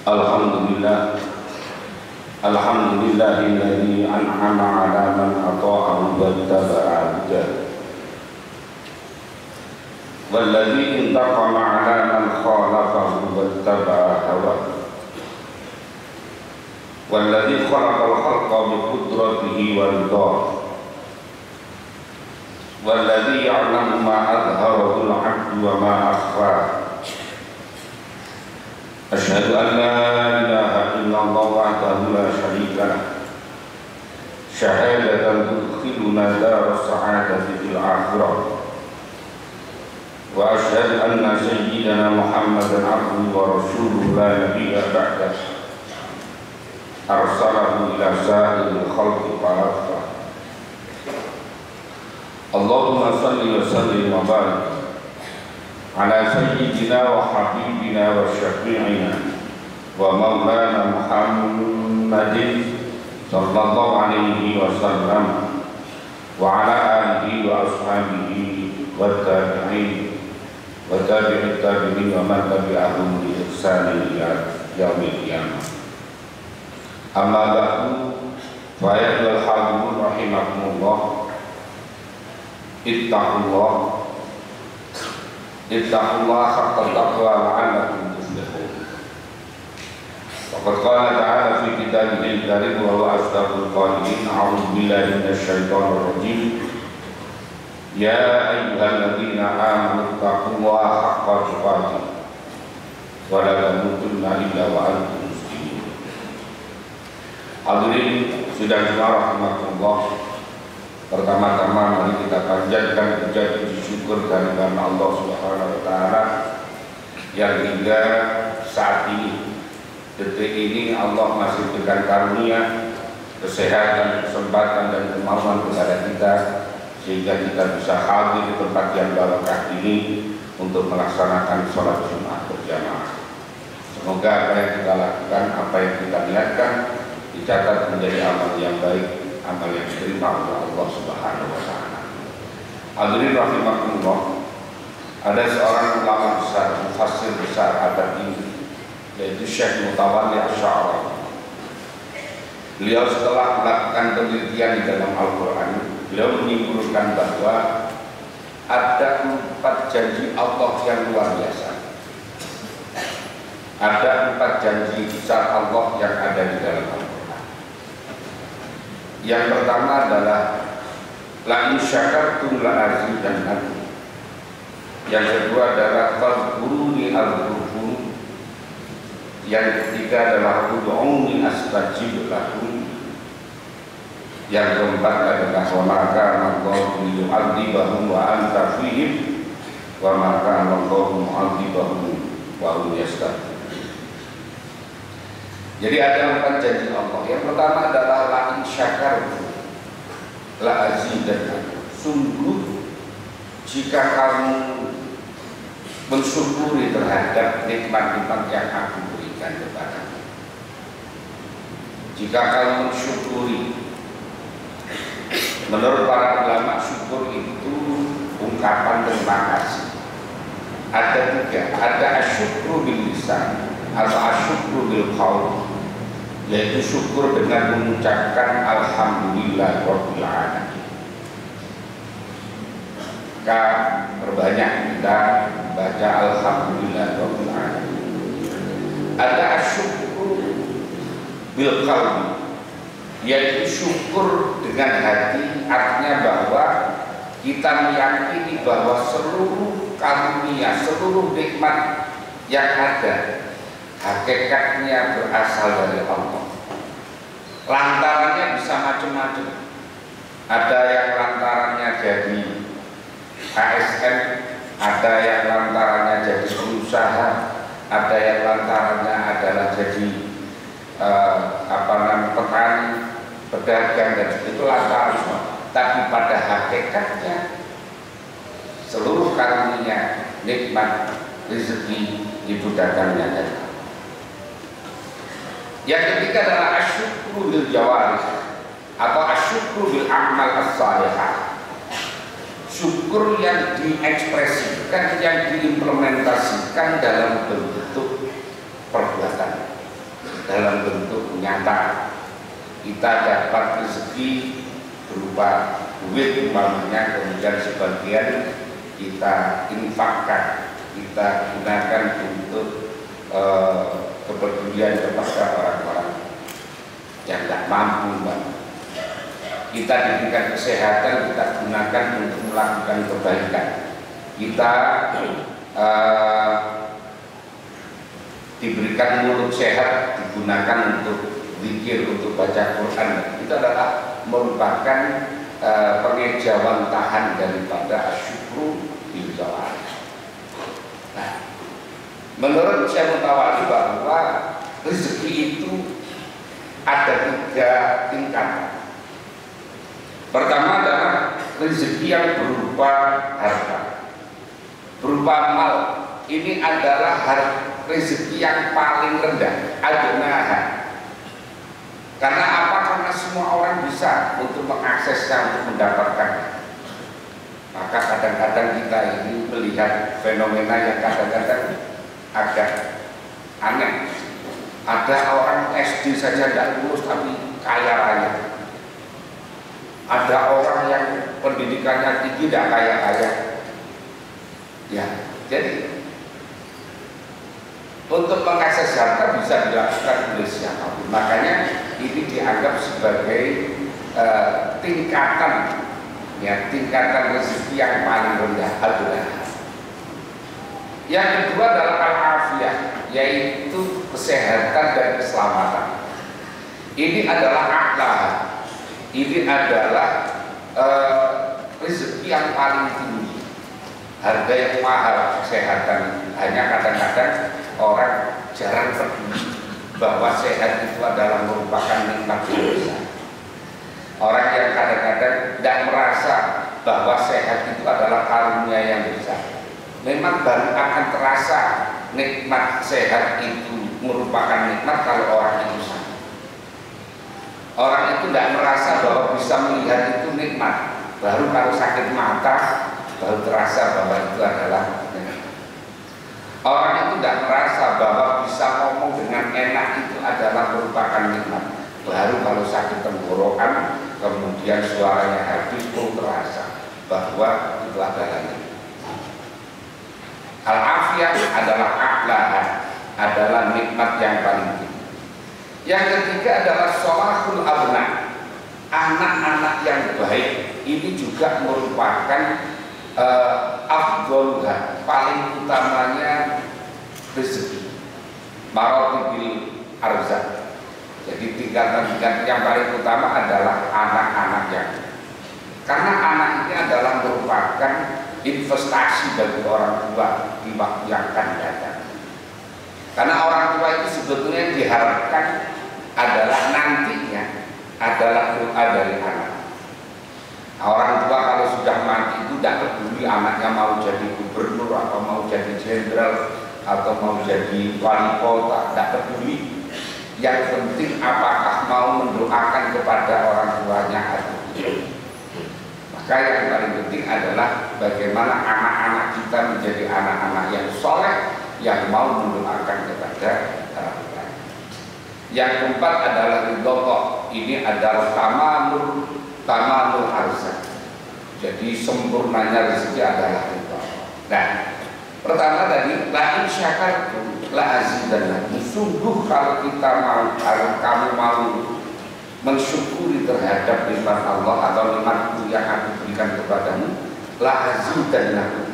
Alhamdulillah, alhamdulillahilladzi an'ama 'ala man ata'ahu wattaba'a hudahu walladzi intaqama 'ala man khalafahu wattaba'a hawahu walladzi khalaqal khalqa bi qudratihi wa ridhahu walladzi ya'lamu ma adharahu al-'abdu wa ma akhfahu. Asyhadu an la ilaha illallah wahdahu la syarika lah syahadatan tudkhiluna daras sa'adati fil akhirah wa asyhadu anna sayyidana Muhammadan abduhu wa rasuluhu la nabiyya ba'dah arsalahu ila sa'iril khalqi kafah. Allahumma salli wa sallim wa barik ala sayyidina wa habibina wa syafi'ina wa maulana Muhammadin sallallahu alaihi wasallam wa ala alihi wa ashabihi wa tabi'in wa tabi'it tabi'in wa man tabi'ahum bi ihsanin ila yaumil qiyamah. Amma ba'du, fa ayyuhal hadirun rahimakumullah, ittaqullah haqqa taqwa la'allakum tuflihun. Faqad qala ta'ala fi kitabihil karim wa huwa asdaqul qa'ilin. A'udzu billahi minasy syaithanir rajim. Ya ayyuhalladzina amanu ittaqullaha haqqa tuqatih wa la tamutunna illa wa antum muslimun. Hadirin sidang rahimakumullah, pertama-tama mari kita panjatkan puji syukur kehadirat Allah Subhanahu wa taala yang hingga saat ini, detik ini Allah masih berikan karunia, kesehatan, kesempatan dan kemampuan kepada kita sehingga kita bisa hadir di tempat yang barokah ini untuk melaksanakan sholat Jumat berjamaah. Semoga apa yang kita lakukan, apa yang kita niatkan dicatat menjadi amal yang baik, amal yang diterima oleh Allah Subhanahu wa taala. Hadirin rahimakumullah, ada seorang ulama besar, mufassir besar abad ini, yaitu Syekh Mutawalli Asy'ari. Beliau setelah melakukan penelitian di dalam Al-Qur'an, beliau menyimpulkan bahwa ada 4 janji Allah yang luar biasa. Ada 4 janji besar Allah yang ada di dalam Al-Qur'an. Yang pertama adalah la in syakartum la azidannakum. Yang kedua adalah fadhkuruni azkurkum. Yang ketiga adalah ud'uni astajib lakum. Yang keempat adalah wa ma kana Allahu liyu'adzibahum wa anta fihim wa ma kana Allahu mu'adzibahum wa hum yastaghfirun. Jadi ada 4 janji Allah. Yang pertama adalah la in syakartum la azidannakum. Sungguh jika kamu mensyukuri terhadap nikmat-nikmat yang aku berikan kepadamu, jika kamu mensyukuri, menurut para ulama syukur itu ungkapan terima kasih. Ada 3, ada asyukru bil lisan atau asyukru bil qaul, yaitu syukur dengan mengucapkan alhamdulillah rabbil alamin. Maka perbanyak kita baca alhamdulillah rabbil alamin. Ada asyukru bil qalbi, yaitu syukur dengan hati, artinya bahwa kita meyakini bahwa seluruh karunia, seluruh nikmat yang ada hakikatnya berasal dari Allah. Lantarannya bisa macam-macam. Ada yang lantarannya jadi ASN, ada yang lantarannya jadi pengusaha, ada yang lantarannya adalah jadi petani, pedagang, dan itu lantaran semua. Tapi pada hakikatnya seluruh karunia, nikmat, rezeki itu datangnya dari Allah. Yang ketiga adalah asyukru bil jawarih atau asyukru bil a'mal as-salihah. Syukur yang diekspresikan, yang diimplementasikan dalam bentuk perbuatan. nyata. Kita dapat rezeki berupa duit umpamanya, kemudian sebagian kita infakkan, kita gunakan untuk kepedulian kepada orang-orang yang tidak mampu. Kita diberikan kesehatan, kita gunakan untuk melakukan kebaikan. Kita diberikan mulut sehat, digunakan untuk zikir, untuk baca Quran. Itu adalah merupakan pengejawantahan daripada asyukru bil jawari. Nah, menurut Syekh Mutawalli bahwa rezeki itu ada 3 tingkatan. Pertama adalah rezeki yang berupa harta, berupa mal. Ini adalah rezeki yang paling rendah, adnaha. Karena apa? Karena semua orang bisa untuk mengaksesnya, untuk mendapatkan. Maka kadang-kadang kita ini melihat fenomena yang kadang-kadang agak aneh. Ada orang SD saja tidak lulus tapi kaya raya. Ada orang yang pendidikannya tinggi tidak kaya-kaya. Ya, jadi untuk mengakses harta bisa dilakukan oleh siapapun. Makanya ini dianggap sebagai tingkatan, ya, tingkatan rezeki yang paling rendah adalah. Yang kedua adalah al-afiyah, yaitu kesehatan dan keselamatan. Ini adalah akhlak. Ini adalah rezeki yang paling tinggi, harga yang mahal, kesehatan. Hanya kadang-kadang orang jarang peduli bahwa sehat itu adalah merupakan nikmat yang besar. Orang yang kadang-kadang tidak merasa bahwa sehat itu adalah karunia yang besar. Memang baru akan terasa nikmat sehat itu merupakan nikmat kalau orang itu sakit. Orang itu tidak merasa bahwa bisa melihat itu nikmat. Baru kalau sakit mata baru terasa bahwa itu adalah nikmat. Orang itu tidak merasa bahwa bisa ngomong dengan enak itu adalah merupakan nikmat. Baru kalau sakit tenggorokan kemudian suaranya habis pun terasa bahwa itu adalah nikmat. Al-afiyah adalah akhlahan, adalah nikmat yang paling tinggi. Yang ketiga adalah sholahul abna, anak-anak yang baik. Ini juga merupakan afdolha, paling utamanya rezeki, maratibil arzak. Jadi tingkatan-tingkatan yang paling utama adalah anak-anaknya. Karena anak ini adalah merupakan investasi bagi orang tua di waktu yang akan datang. Karena orang tua itu sebetulnya diharapkan adalah nantinya adalah doa dari anak. Orang tua kalau sudah mati itu tidak peduli anaknya mau jadi gubernur atau mau jadi jenderal atau mau jadi wali kota, tidak peduli. Yang penting apakah mau mendoakan kepada orang tuanya atau tidak. Maka yang paling penting adalah bagaimana anak-anak kita menjadi anak-anak yang soleh, yang mau mendoakan kepada orang tua. Yang keempat adalah ridho. Ini adalah tamanul arzak. Jadi sempurnanya rezeki adalah ridho. Nah, pertama tadi la in syakartum la azidannakum. Sungguh kalau kita mau, kalau kamu mau mensyukuri terhadap nikmat Allah atau nikmatku yang aku berikan kepadamu, la azidannakum.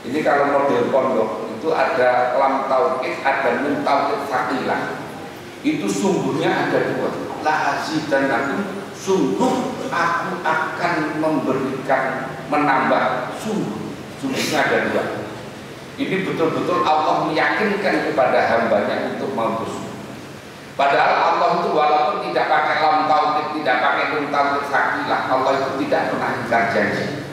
Ini kalau model pondok itu ada lam tauhid, ada nun tauhid faqilah. Itu sungguhnya ada 2. La azidannakum, sungguh aku akan memberikan, menambah. Sungguhnya ada 2. Ini betul-betul Allah meyakinkan kepada hambanya untuk mau bersyukur. Padahal Allah itu walaupun tidak pakai lam tauhid, tidak pakai nun tauhid faqilah, Allah itu tidak pernah ingkar janji.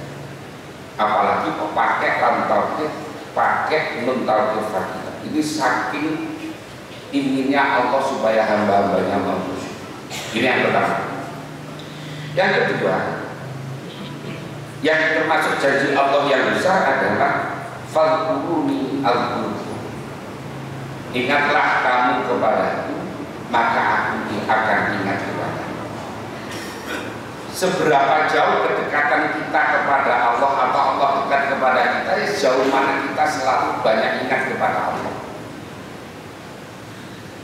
Apalagi kok pakai lam tauhid, pakai nun tauhid faqilah. Ini saking inginnya Allah supaya hamba-hambanya mau bersyukur. Ini yang pertama. Yang kedua, yang termasuk janji Allah yang besar adalah fadhkuruni azkurkum. Ingatlah kamu kepadaku, maka aku akan ingat kepadamu. Seberapa jauh kedekatan kita kepada Allah atau Allah dekat kepada kita, sejauh mana kita selalu banyak ingat kepada Allah.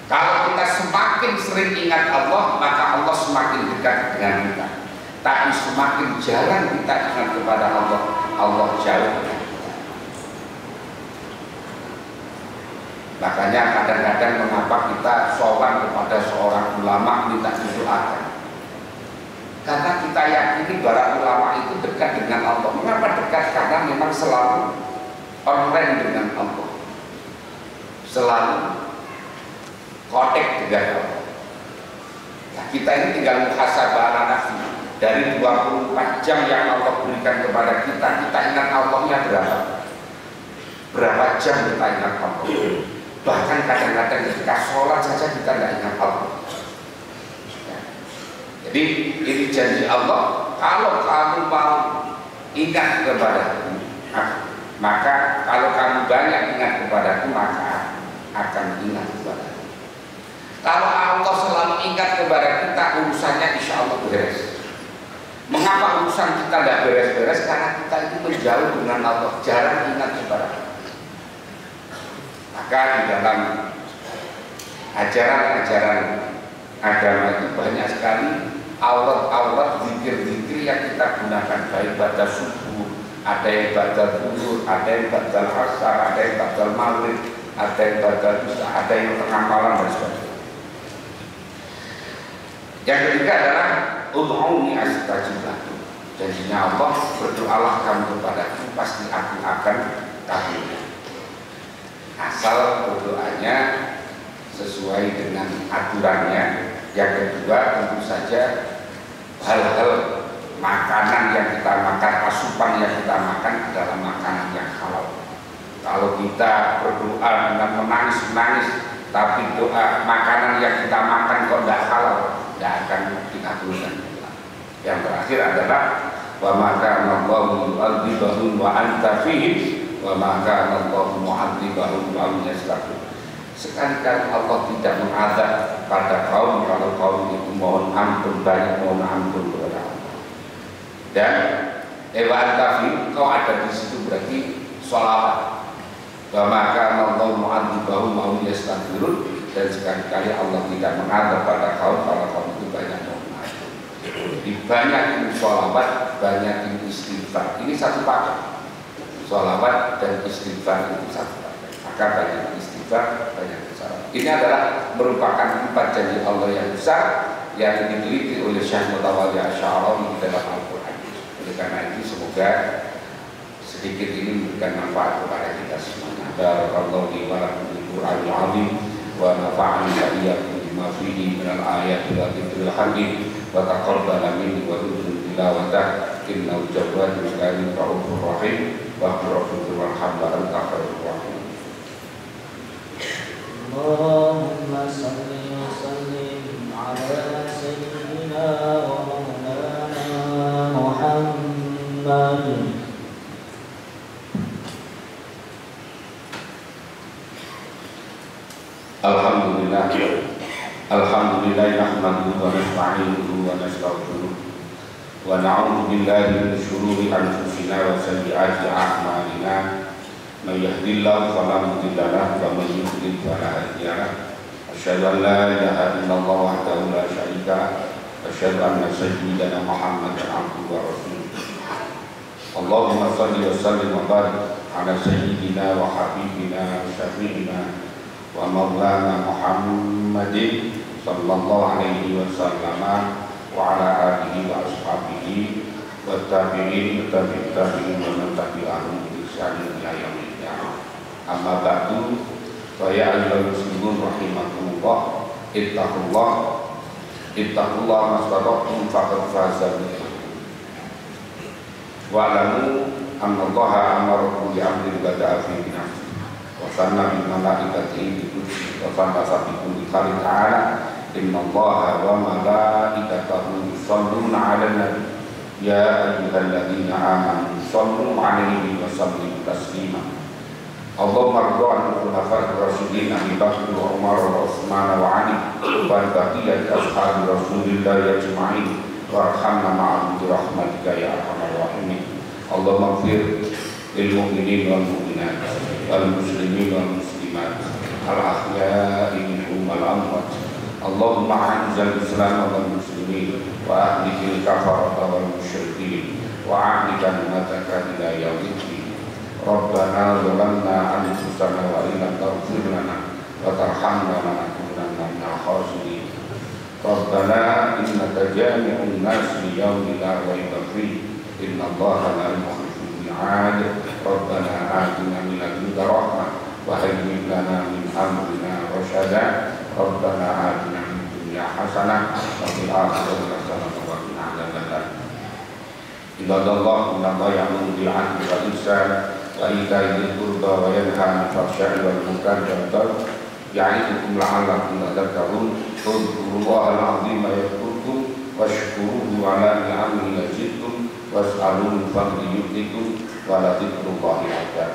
Kalau kita semakin sering ingat Allah, maka Allah semakin dekat dengan kita. Tapi semakin jarang kita ingat kepada Allah, Allah jauh dengan kita. Makanya kadang-kadang mengapa kita sowan kepada seorang ulama minta didoakan? Karena kita yakini para ulama itu dekat dengan Allah. Mengapa dekat? Karena memang selalu online dengan Allah, selalu kontak dengan Allah. Nah, kita ini tinggal muhasabah nafsi. Dari 24 jam yang Allah berikan kepada kita, kita ingat Allahnya berapa? Berapa jam kita ingat Allah? Bahkan kadang-kadang ketika sholat saja kita tidak ingat Allah. Jadi ini janji Allah, kalau kamu mau ingat kepadaku, maka kalau kamu banyak ingat kepadaku, maka akan ingat kepadaku. Kalau Allah selalu ingat kepada kita, urusannya insya Allah beres. Mengapa urusan kita tidak beres-beres? Karena kita itu menjauh dengan Allah, jarang ingat kepada Allah. Maka di dalam ajaran-ajaran agama itu banyak sekali aurat-aurat zikir-zikir yang kita gunakan, baik pada subuh, ada yang pada zuhur, ada yang pada asar, ada yang pada maghrib, ada yang pada isya, ada yang tengah malam dan sebagainya. Yang ketiga adalah ud'uni astajib lakum. Janjinya Allah, berdoalah kamu kepadaku, pasti aku akan kabulkan. Asal berdoanya sesuai dengan aturannya. Yang kedua, tentu saja hal-hal makanan yang kita makan, asupan yang kita makan adalah makanan yang halal. Kalau kita berdoa dengan menangis-menangis, tapi doa makanan yang kita makan kok tidak halal, tidak akan dikabulkan. Yang terakhir adalah wa maka Allahu yu'adzibahum wa anta fihim wa maka Allahu mu'adzibahum wa hum yastaghfirun. Sekali-kali Allah tidak mengadab pada kaum kalau kaum itu mohon ampun, banyak mohon ampun kepada Allah. Dan wa anta fihim, kau ada di situ berarti sholawat. Wa maka Allahu mu'adzibahum wa hum yastaghfirun. Dan sekali-kali Allah tidak mengadab pada kaum kalau kaum itu banyak mohon ampun. Jadi banyak sholawat, banyak istighfar. Ini satu paket. Sholawat dan istighfar itu satu paket. Maka banyak istighfar, banyak sholawat. Ini adalah merupakan 4 janji Allah yang besar yang diteliti oleh Syekh Mutawalli Asy'arawi di dalam Al-Quran. Oleh karena itu semoga sedikit ini memberikan manfaat kepada kita semuanya. Barakallahu li wa lakum bil Qur'anil 'azim wa nafa'ani wa iyyakum bima fihi minal ayati wa dzikril hakim wa taqabbala minni wa husnul tilawah innahu jawwadun karim rahmanur rahim wa rahmatur warhamna anta khairur rahim. Allahumma salli wa sallim ala sayyidina wa maulana Muhammad. Alhamdulillah, alhamdulillah nahmaduhu wa nasta'inuhu wa nastaghfiruh wa na'udzu billahi min shururi anfusina wa sayyiati a'malina. May yahdihillahu fala mudilla lahu wa may yudlil fala hadiya lahu. Asyhadu an la ilaha illallah wahdahu la syarika lahu wa asyhadu anna sayyidana Muhammadan abduhu wa rasuluh. Allahumma shalli wa sallim wa barik ala sayyidina wa habibina wa syafi'ina wa maulana Muhammadin sallallahu alaihi wasallam wa ala alihi wa ashabihi wa tabi'in wa tabi'in wa man tabi'ahum bi ihsan ila yaumil qiyamah. Amma ba'du, fa ya ayyuhal muslimun rahimakumullah, ittaqullah mastata'tum faqad faza wa alamu anna Allaha amarakum bi amrin bada'a fi nafsi wa sanna min malaikatihi bi qudsi wa fanasa bi kulli khalqin ta'ala inna Allaha wa malaikatahu yusholluna 'alan nabi ya ayyuhalladzina amanu shollu 'alaihi wa sallimu taslima. Allahumma rضى عن الخلفاء الراشدين أبي بكر وعمر وعثمان وعلي وعن بقية أصحاب رسول الله أجمعين وارحمنا معهم برحمتك يا أرحم الراحمين. اللهم اغفر للمؤمنين والمؤمنات والمسلمين والمسلمات الأحياء منهم والأموات. اللهم أعز الإسلام والمسلمين وأهلك الكفرة والمشركين وأعل كلمتك إلى يوم الدين. ربنا ظلمنا أنفسنا وإن لم تغفر لنا وترحمنا لنكونن من الخاسرين. ربنا إنك جامع الناس ليوم لا ريب فيه إن الله لا يخلف الميعاد. ربنا آتنا من لدنك رحمة وهيئ لنا من أمرنا رشدا. ربنا آتنا في الدنيا حسنة وفي الآخرة حسنة وقنا عذاب النار. عباد الله إن الله يأمر بالعدل والإحسان وإيتاء ذي القربى وينهى عن الفحشاء والمنكر والبغي يعظكم لعلكم تذكرون. اذكروا الله العظيم يذكركم واشكروه على نعمه يزدكم واسألوه من فضله يؤتكم ولذكر الله أكبر.